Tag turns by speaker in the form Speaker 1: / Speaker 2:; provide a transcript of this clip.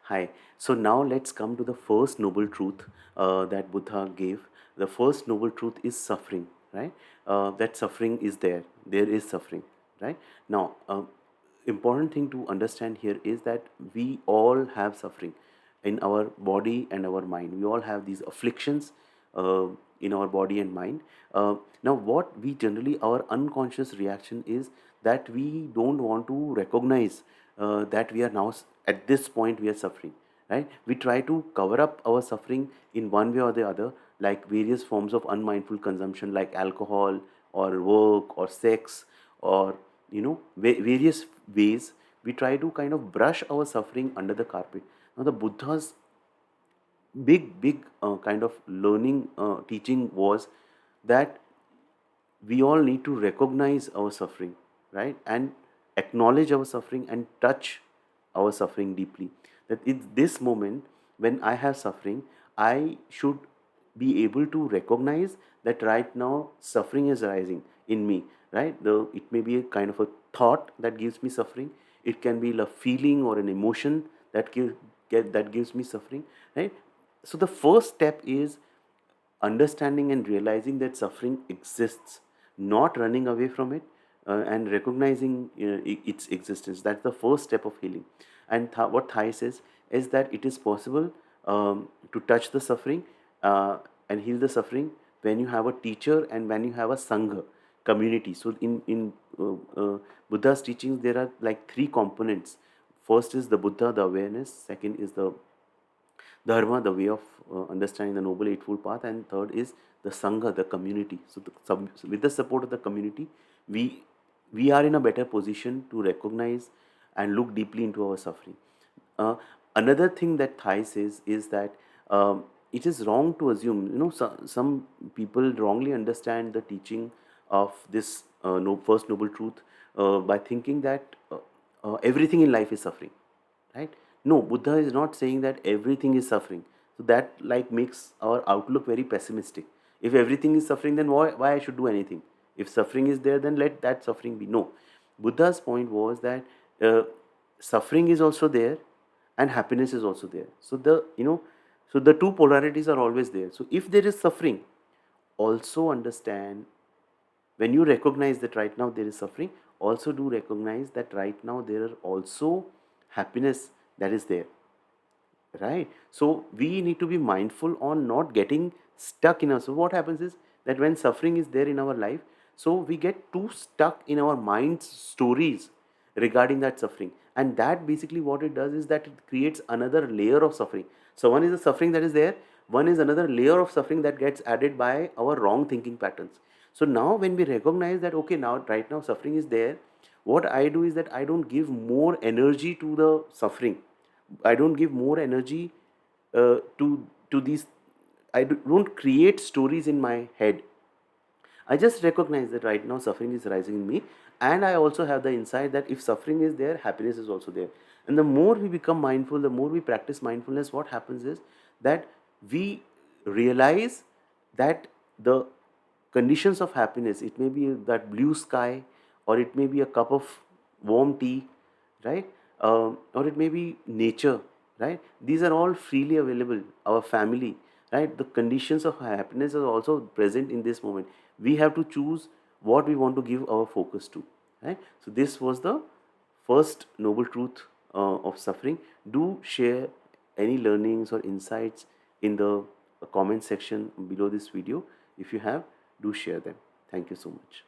Speaker 1: Hi. So now let's come to the first noble truth that Buddha gave. The first noble truth is suffering, right? That suffering is there. There is suffering, right? Now, important thing to understand here is that we all have suffering in our body and our mind. We all have these afflictions uh, in our body and mind. Now, what we generally, our unconscious reaction is that we don't want to recognize that we are now at this point we are suffering, right? We try to cover up our suffering in one way or the other, like various forms of unmindful consumption, like alcohol or work or sex, or various ways we try to kind of brush our suffering under the carpet. Now the Buddha's big kind of learning teaching was that we all need to recognize our suffering, right? And acknowledge our suffering and touch our suffering deeply. That in this moment, when I have suffering, I should be able to recognize that right now suffering is rising in me, right? It may be a kind of a thought that gives me suffering. It can be a feeling or an emotion that gives me suffering, right? So the first step is understanding and realizing that suffering exists, not running away from it, and recognizing its existence. That's the first step of healing. And what Thai says is that it is possible to touch the suffering and heal the suffering when you have a teacher and when you have a sangha community. So in Buddha's teachings, there are like three components. First is the Buddha, the awareness. Second is the dharma, the way of understanding the noble eightfold path, and third is the sangha, the community. So with the support of the community, we we are in a better position to recognize and look deeply into our suffering. uh, Another thing that Thai says is that it is wrong to assume, some people wrongly understand the teaching of this no, first noble truth by thinking that everything in life is suffering, right? No, Buddha is not saying that everything is suffering. So that like makes our outlook very pessimistic. If everything is suffering, then why I should do anything? If suffering is there, then let that suffering be. No, Buddha's point was that uh, suffering is also there and happiness is also there. So the two polarities are always there. So if there is suffering, also understand, when you recognize that right now there is suffering, also do recognize that right now there are also happiness that is there, right? So we need to be mindful on not getting stuck in us. So what happens is that when suffering is there in our life, so we get too stuck in our mind's stories regarding that suffering, and that basically what it does is that it creates another layer of suffering. So one is the suffering that is there, one is another layer of suffering that gets added by our wrong thinking patterns. So now when we recognize that okay, now right now suffering is there, what I do is that I don't give more energy to the suffering. I don't give more energy to these. Don't create stories in my head. I just recognize that right now suffering is rising in me, and I also have the insight that if suffering is there, happiness is also there. And the more we become mindful, the more we practice mindfulness, what happens is that we realize that the conditions of happiness, it may be that blue sky, or it may be a cup of warm tea, right? Or it may be nature, right? These are all freely available. Our family, right? The conditions of happiness are also present in this moment. We have to choose what we want to give our focus to, right? So this was the first noble truth of suffering. Do share any learnings or insights in the comment section below this video. If you have, do share them. Thank you so much.